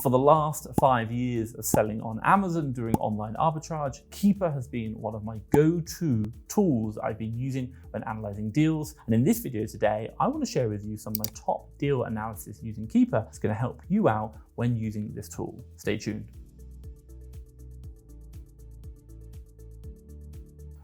For the last 5 years of selling on Amazon during online arbitrage, Keepa has been one of my go-to tools I've been using when analyzing deals. And in this video today, I want to share with you some of my top deal analysis using Keepa. It's going to help you out when using this tool. Stay tuned.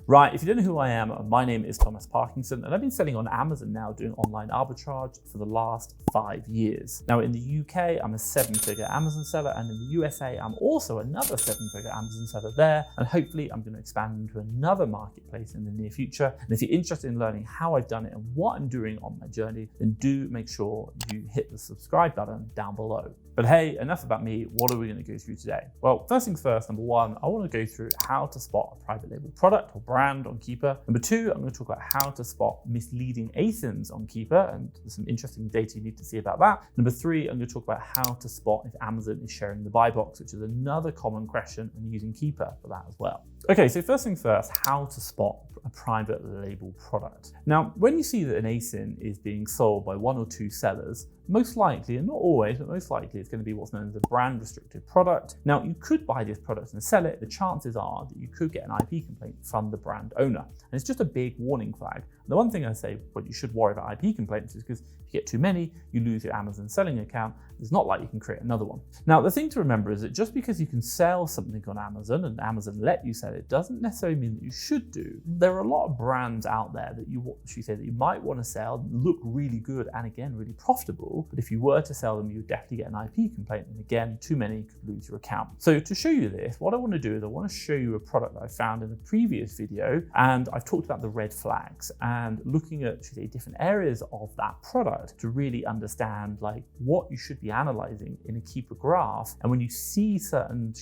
Right, if you don't know who I am, my name is Thomas Parkinson, and I've been selling on Amazon now doing online arbitrage for the last 5 years. Now in the UK, I'm a 7-figure Amazon seller, and in the USA, I'm also another 7-figure Amazon seller there, and hopefully I'm going to expand into another marketplace in the near future. And if you're interested in learning how I've done it and what I'm doing on my journey, then do make sure you hit the subscribe button down below. But hey, enough about me. What are we going to go through today? Well, first things first, number one, I want to go through how to spot a private label product or brand on Keepa. Number two, I'm going to talk about how to spot misleading ASINs on Keepa, and there's some interesting data you need to see about that. Number three, I'm going to talk about how to spot if Amazon is sharing the buy box, which is another common question, and using Keepa for that as well. Okay, so first things first, how to spot a private label product. Now, when you see that an ASIN is being sold by one or two sellers, most likely, and not always, but most likely it's going to be what's known as a brand restricted product. Now, you could buy this product and sell it. The chances are that you could get an IP complaint from the brand owner. And it's just a big warning flag. And the one thing I say, well, you should worry about IP complaints is because if you get too many, you lose your Amazon selling account. It's not like you can create another one. Now, the thing to remember is that just because you can sell something on Amazon and Amazon let you sell it, doesn't necessarily mean that you should do. There are a lot of brands out there that you might want to sell, look really good and again, really profitable. But if you were to sell them, you would definitely get an IP complaint. And again, too many could lose your account. So to show you this, what I want to do is I want to show you a product that I found in a previous video. And I've talked about the red flags and looking at different areas of that product to really understand like what you should be analyzing in a Keepa graph. And when you see certain,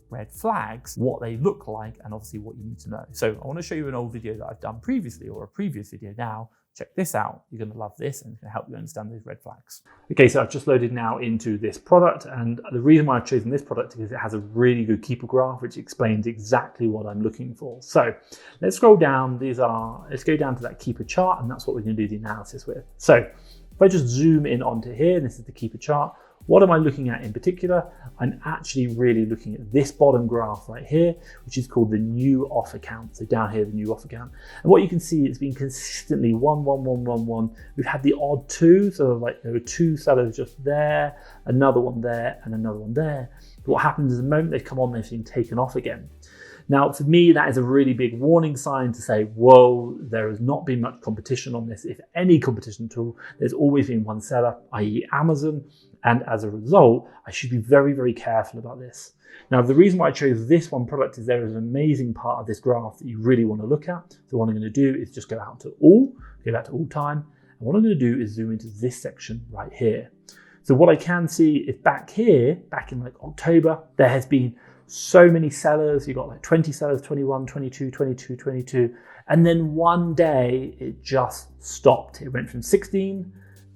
red flags, what they look like and obviously what you need to know. So I want to show you an old video that I've done previously, or a previous video now. Check this out. You're going to love this and it's going to help you understand those red flags. Okay, so I've just loaded now into this product, and the reason why I've chosen this product is it has a really good Keepa graph which explains exactly what I'm looking for. So let's scroll down. Let's go down to that Keepa chart, and that's what we're going to do the analysis with. So if I just zoom in onto here, and this is the Keepa chart, what am I looking at in particular? I'm actually really looking at this bottom graph right here, which is called the new off account. So down here, the new off account. And what you can see, it's been consistently 1, 1, 1, 1, 1. We've had the odd two, so like there were two sellers just there, another one there, and another one there. But what happens is the moment they come on, they've been taken off again. Now, for me, that is a really big warning sign to say, whoa, there has not been much competition on this. If any competition at all, there's always been one seller, i.e. Amazon. And as a result, I should be very, very careful about this. Now, the reason why I chose this one product is there is an amazing part of this graph that you really want to look at. So what I'm going to do is just go back to all time. And what I'm going to do is zoom into this section right here. So what I can see is back here, back in like October, there has been so many sellers. You've got like 20 sellers, 21, 22, 22, 22. And then one day it just stopped. It went from 16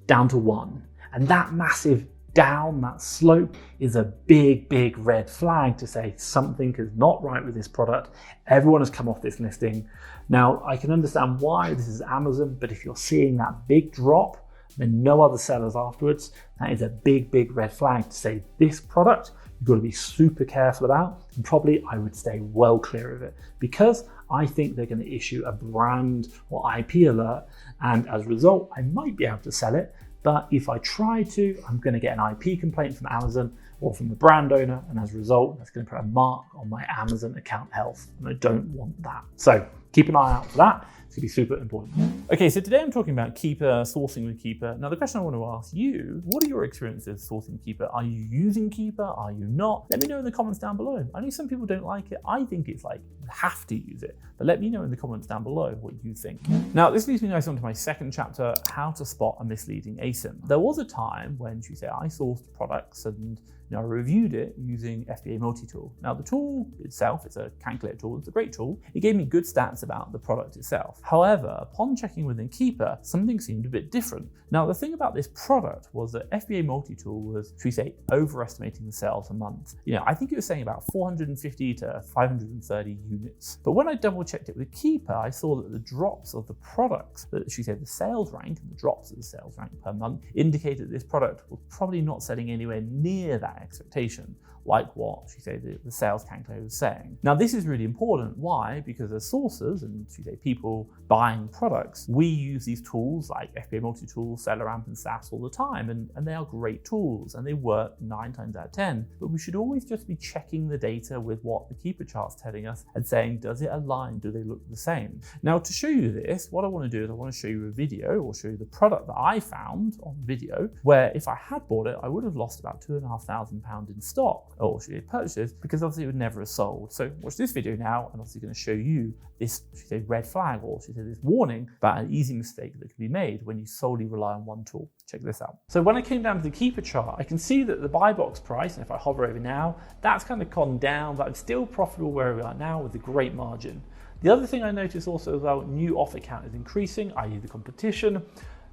down to 1. And that massive down, that slope, is a big, big red flag to say something is not right with this product. Everyone has come off this listing. Now, I can understand why this is Amazon, but if you're seeing that big drop, then no other sellers afterwards, that is a big, big red flag to say this product, you've got to be super careful about, and probably I would stay well clear of it, because I think they're going to issue a brand or IP alert, and as a result, I might be able to sell it. But if I try to, I'm going to get an IP complaint from Amazon or from the brand owner. And as a result, that's going to put a mark on my Amazon account health. And I don't want that. So keep an eye out for that. It's going to be super important. Okay, so today I'm talking about Keepa, sourcing with Keepa. Now the question I want to ask you, what are your experiences sourcing Keepa? Are you using Keepa? Are you not? Let me know in the comments down below. I know some people don't like it. I think it's like, you have to use it. But let me know in the comments down below what you think. Now, this leads me nice on to my second chapter, how to spot a misleading ASIN. There was a time when, I sourced products and I reviewed it using FBA multi-tool. Now the tool itself, it's a calculator tool, it's a great tool. It gave me good stats about the product itself. However, upon checking within Keepa, something seemed a bit different. Now, the thing about this product was that FBA Multi-Tool was, should we say, overestimating the sales a month. I think it was saying about 450 to 530 units. But when I double checked it with Keepa, I saw that the drops of the products, that should we say the sales rank and the drops of the sales rank per month, indicated that this product was probably not selling anywhere near that expectation, like what, should we say, the sales calculator was saying. Now, this is really important. Why? Because as sources and, should we say, people buying products, we use these tools like FBA Multi-Tool, SellerAmp, and SAS all the time, and they are great tools and they work 9 times out of 10. But we should always just be checking the data with what the Keepa chart's telling us and saying, does it align? Do they look the same? Now, to show you this, what I want to do is I want to show you a video or show you the product that I found on video, where if I had bought it, I would have lost about £2,500 in stock, or should we purchases, because obviously it would never have sold. So watch this video now, and obviously going to show you this, should we say, red flag, or should we say this warning about an easy mistake that can be made when you solely rely on one tool. Check this out. So when I came down to the Keepa chart, I can see that the buy box price, and if I hover over now, that's kind of gone down, but I'm still profitable where we are now with a great margin. The other thing I noticed also as well, new offer count is increasing, i.e. the competition.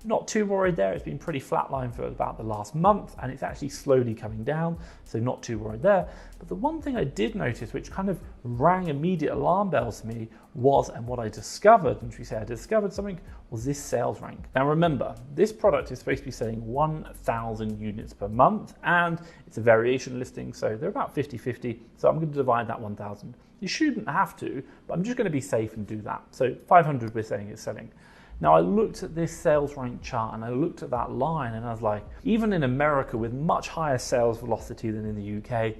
Not too worried there, it's been pretty flatline for about the last month and it's actually slowly coming down, so not too worried there. But the one thing I did notice, which kind of rang immediate alarm bells to me, was, and what I discovered, and should we say I discovered something, was this sales rank. Now remember, this product is supposed to be selling 1,000 units per month, and it's a variation listing, so they're about 50-50, so I'm going to divide that 1,000. You shouldn't have to, but I'm just going to be safe and do that. So 500 we're saying it's selling. Now I looked at this sales rank chart and I looked at that line and I was like, even in America with much higher sales velocity than in the UK,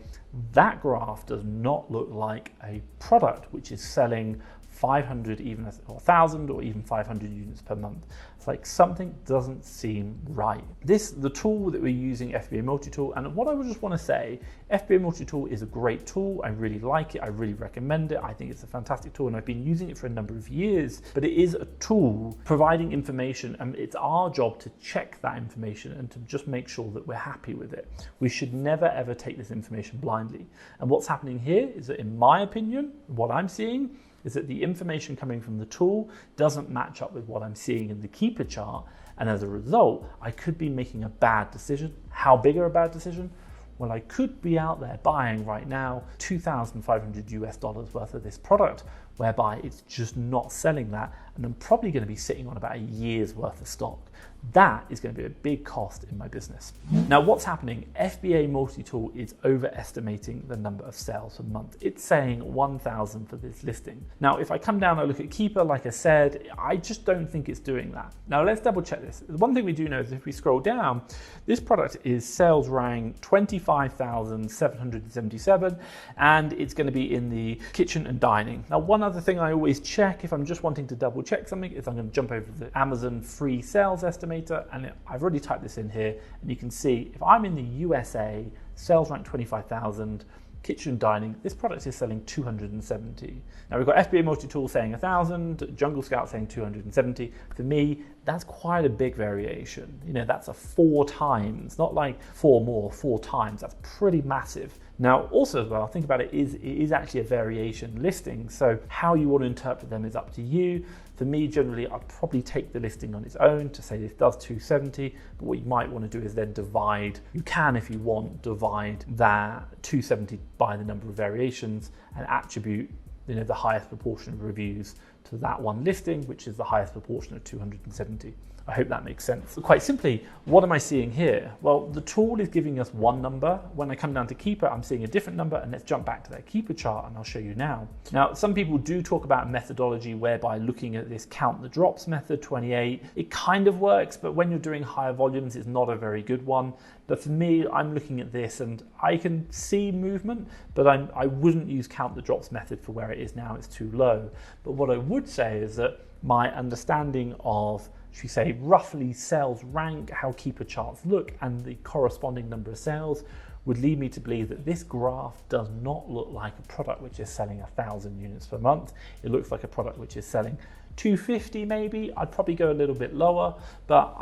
that graph does not look like a product which is selling 500 even, or 1,000 or even 500 units per month. It's like something doesn't seem right. The tool that we're using, FBA Multi-Tool, and what I would just want to say, FBA Multi-Tool is a great tool. I really like it. I really recommend it. I think it's a fantastic tool and I've been using it for a number of years, but it is a tool providing information and it's our job to check that information and to just make sure that we're happy with it. We should never ever take this information blindly. And what's happening here is that, in my opinion, what I'm seeing is that the information coming from the tool doesn't match up with what I'm seeing in the Keepa chart. And as a result, I could be making a bad decision. How big are a bad decision? Well, I could be out there buying right now $2,500 worth of this product, whereby it's just not selling that. And I'm probably going to be sitting on about a year's worth of stock. That is going to be a big cost in my business. Now, what's happening? FBA Multi-Tool is overestimating the number of sales per month. It's saying 1,000 for this listing. Now, if I come down and look at Keepa, like I said, I just don't think it's doing that. Now, let's double check this. The one thing we do know is if we scroll down, this product is sales rank 25,777, and it's going to be in the kitchen and dining. Now, one other thing I always check if I'm just wanting to double check something is I'm going to jump over to the Amazon free sales estimator, and I've already typed this in here, and you can see if I'm in the USA, sales rank 25,000, kitchen dining, this product is selling 270. Now we've got FBA Multi-Tool saying 1,000, Jungle Scout saying 270. For me, that's quite a big variation. That's a 4 times, not like 4 more, 4 times. That's pretty massive. Now, also as well, think about it is actually a variation listing. So how you want to interpret them is up to you. For me, generally, I'd probably take the listing on its own to say this does 270, but what you might want to do is then divide, you can if you want, divide that 270 by the number of variations and attribute the highest proportion of reviews to that one listing, which is the highest proportion of 270. I hope that makes sense. Quite simply, what am I seeing here? Well, the tool is giving us one number. When I come down to Keepa, I'm seeing a different number, and let's jump back to that Keepa chart and I'll show you now. Now, some people do talk about a methodology whereby looking at this count the drops method, 28, it kind of works, but when you're doing higher volumes, it's not a very good one. But for me, I'm looking at this and I can see movement, but I wouldn't use count the drops method for where it is now. It's too low. But what I would say is that my understanding of, should we say, roughly sales rank, how Keepa charts look, and the corresponding number of sales would lead me to believe that this graph does not look like a product which is selling 1,000 units per month. It looks like a product which is selling 250 maybe. I'd probably go a little bit lower, but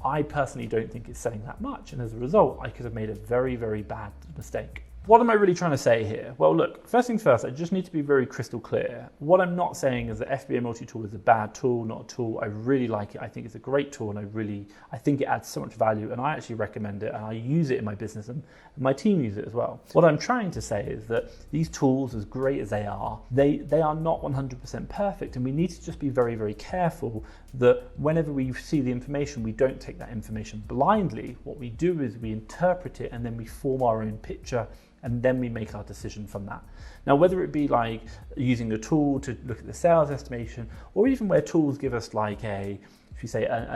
I personally don't think it's selling that much. And as a result, I could have made a very, very bad mistake. What am I really trying to say here? Well, look, first things first, I just need to be very crystal clear. What I'm not saying is that FBA multi-tool is a bad tool, not a tool. I really like it. I think it's a great tool, and I think it adds so much value, and I actually recommend it, and I use it in my business, and my team use it as well. What I'm trying to say is that these tools, as great as they are not 100% perfect, and we need to just be very, very careful that whenever we see the information, we don't take that information blindly. What we do is we interpret it, and then we form our own picture, and then we make our decision from that. Now, whether it be like using a tool to look at the sales estimation, or even where tools give us like a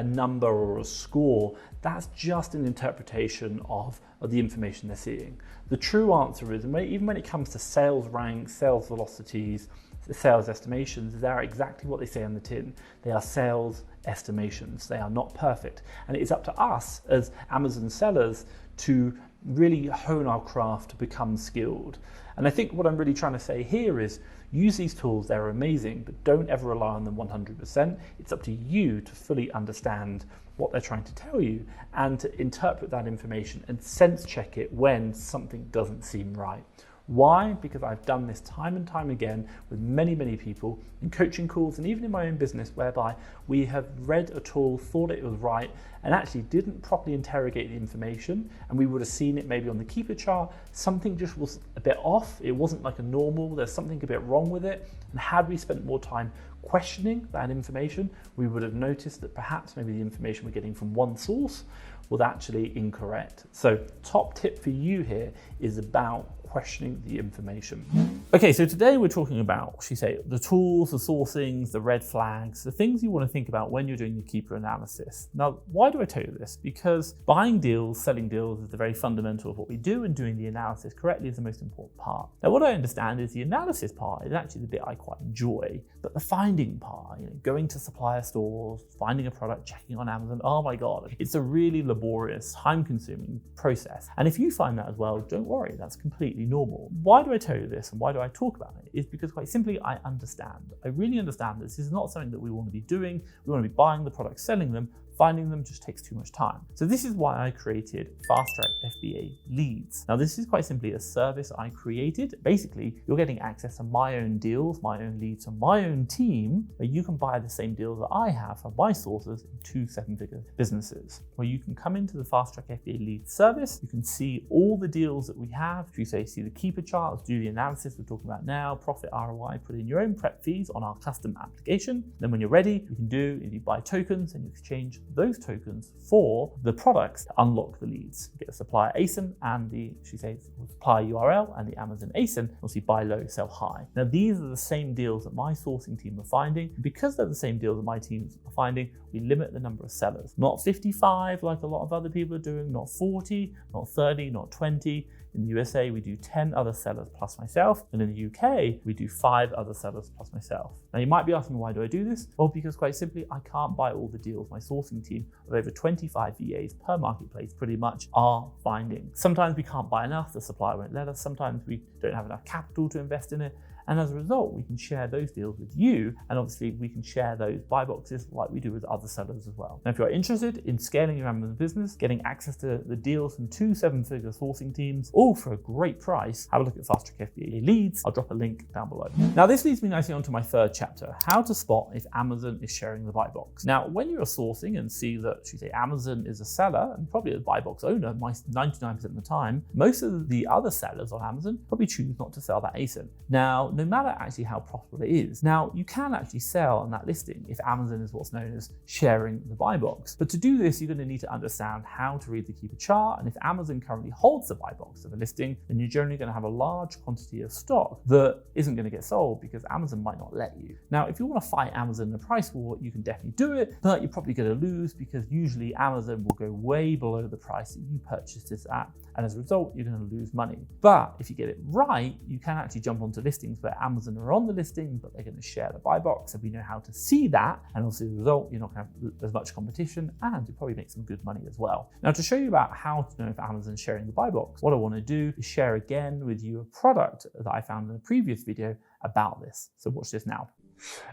number or a score, that's just an interpretation of the information they're seeing. The true answer is, even when it comes to sales ranks, sales velocities, sales estimations, they're exactly what they say on the tin. They are sales estimations. They are not perfect. And it is up to us as Amazon sellers to really hone our craft to become skilled. And I think what I'm really trying to say here is use these tools, they're amazing, but don't ever rely on them 100%. It's up to you to fully understand what they're trying to tell you and to interpret that information and sense check it when something doesn't seem right. Why? Because I've done this time and time again with many, many people in coaching calls and even in my own business, whereby we have read a tool, thought it was right, and actually didn't properly interrogate the information, and we would have seen it maybe on the Keepa chart. Something just was a bit off. It wasn't like a normal, there's something a bit wrong with it. And had we spent more time questioning that information, we would have noticed that perhaps maybe the information we're getting from one source was actually incorrect. So top tip for you here is about questioning the information. Okay, so today we're talking about, the tools, the sourcings, the red flags, the things you want to think about when you're doing your Keepa analysis. Now, why do I tell you this? Because buying deals, selling deals is the very fundamental of what we do, and doing the analysis correctly is the most important part. Now, what I understand is the analysis part is actually the bit I quite enjoy, but the finding part, going to supplier stores, finding a product, checking on Amazon, oh my God, it's a really laborious, time-consuming process. And if you find that as well, don't worry, that's completely normal. Why do I tell you this and why do I talk about it? It's because quite simply I understand. I really understand this is not something that we want to be doing. We want to be buying the products, selling them. Finding them just takes too much time. So this is why I created FastTrackFBA Leads. Now this is quite simply a service I created. Basically, you're getting access to my own deals, my own leads from my own team, where you can buy the same deals that I have from my sources in 2 7-figure businesses. Where you can come into the FastTrackFBA Leads service, you can see all the deals that we have. If you see the Keepa chart, do the analysis we're talking about now, profit ROI, put in your own prep fees on our custom application. Then when you're ready, you can if you buy tokens and you exchange those tokens for the products to unlock the leads. You get the supplier ASIN and the supplier URL and the Amazon ASIN, obviously buy low, sell high. Now these are the same deals that my sourcing team are finding. Because they're the same deals that my teams are finding, we limit the number of sellers. Not 55 like a lot of other people are doing, not 40, not 30, not 20. In the USA, we do 10 other sellers plus myself. And in the UK, we do 5 other sellers plus myself. Now you might be asking, why do I do this? Well, because quite simply, I can't buy all the deals my sourcing team of over 25 VAs per marketplace pretty much are finding. Sometimes we can't buy enough, the supplier won't let us. Sometimes we don't have enough capital to invest in it. And as a result, we can share those deals with you. And obviously we can share those buy boxes like we do with other sellers as well. Now, if you're interested in scaling your Amazon business, getting access to the deals from 2 7-figure sourcing teams, all for a great price, have a look at FastTrackFBA Leads. I'll drop a link down below. Now, this leads me nicely onto my 3rd chapter, how to spot if Amazon is sharing the buy box. Now, when you're sourcing and see that, Amazon is a seller and probably a buy box owner, 99% of the time, most of the other sellers on Amazon probably choose not to sell that ASIN. Now, no matter actually how profitable it is. Now, you can actually sell on that listing if Amazon is what's known as sharing the buy box. But to do this, you're going to need to understand how to read the Keepa chart. And if Amazon currently holds the buy box of a listing, then you're generally going to have a large quantity of stock that isn't going to get sold because Amazon might not let you. Now, if you want to fight Amazon in a price war, you can definitely do it, but you're probably going to lose because usually Amazon will go way below the price that you purchased this at. And as a result, you're going to lose money. But if you get it right, you can actually jump onto listings where Amazon are on the listing, but they're going to share the buy box. So we know how to see that. And also as a result, you're not going to have as much competition and you probably make some good money as well. Now, to show you about how to know if Amazon's sharing the buy box, what I want to do is share again with you a product that I found in a previous video about this. So watch this now.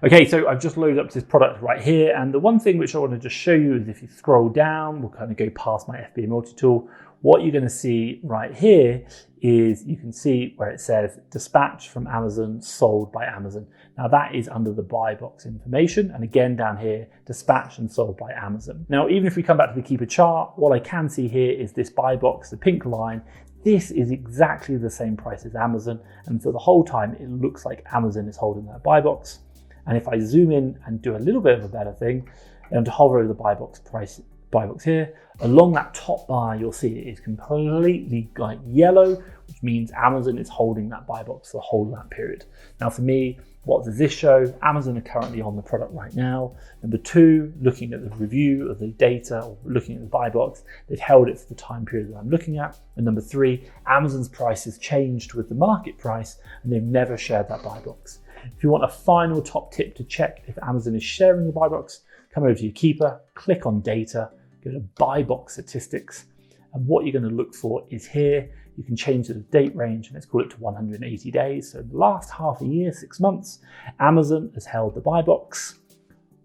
Okay, so I've just loaded up this product right here. And the one thing which I want to just show you is if you scroll down, we'll kind of go past my FBA multi-tool. what you're going to see right here is you can see where it says dispatched from Amazon, sold by Amazon. Now that is under the buy box information. And again, down here, dispatched and sold by Amazon. Now, even if we come back to the Keepa chart, what I can see here is this buy box, the pink line. This is exactly the same price as Amazon. And for the whole time, it looks like Amazon is holding that buy box. And if I zoom in and do a little bit of a better thing, and to hover over the buy box price, buy box here, along that top bar, you'll see it is completely like yellow, which means Amazon is holding that buy box for the whole of that period. Now for me, what does this show? Amazon are currently on the product right now. Number two, looking at the review of the data or looking at the buy box, they've held it for the time period that I'm looking at. And number three, Amazon's price has changed with the market price and they've never shared that buy box. If you want a final top tip to check if Amazon is sharing the buy box, come over to your Keepa, click on data, go to buy box statistics. And what you're going to look for is here, you can change the date range and let's call it to 180 days. So the last half a year, 6 months, Amazon has held the buy box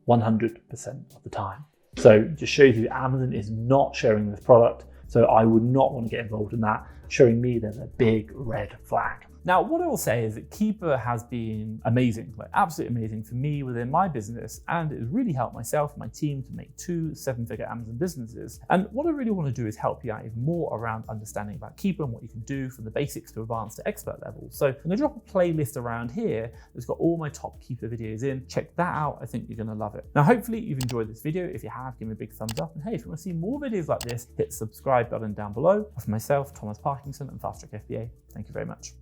100% of the time. So it just shows you Amazon is not sharing this product. So I would not want to get involved in that. Showing me there's a big red flag. Now, what I will say is that Keepa has been amazing, like absolutely amazing for me within my business, and it has really helped myself and my team to make 2 7-figure Amazon businesses. And what I really want to do is help you out even more around understanding about Keepa and what you can do from the basics to advanced to expert level. So I'm going to drop a playlist around here that's got all my top Keepa videos in. Check that out. I think you're going to love it. Now, hopefully you've enjoyed this video. If you have, give me a big thumbs up. And hey, if you want to see more videos like this, hit the subscribe button down below. For myself, Thomas Parkinson and FastTrackFBA, thank you very much.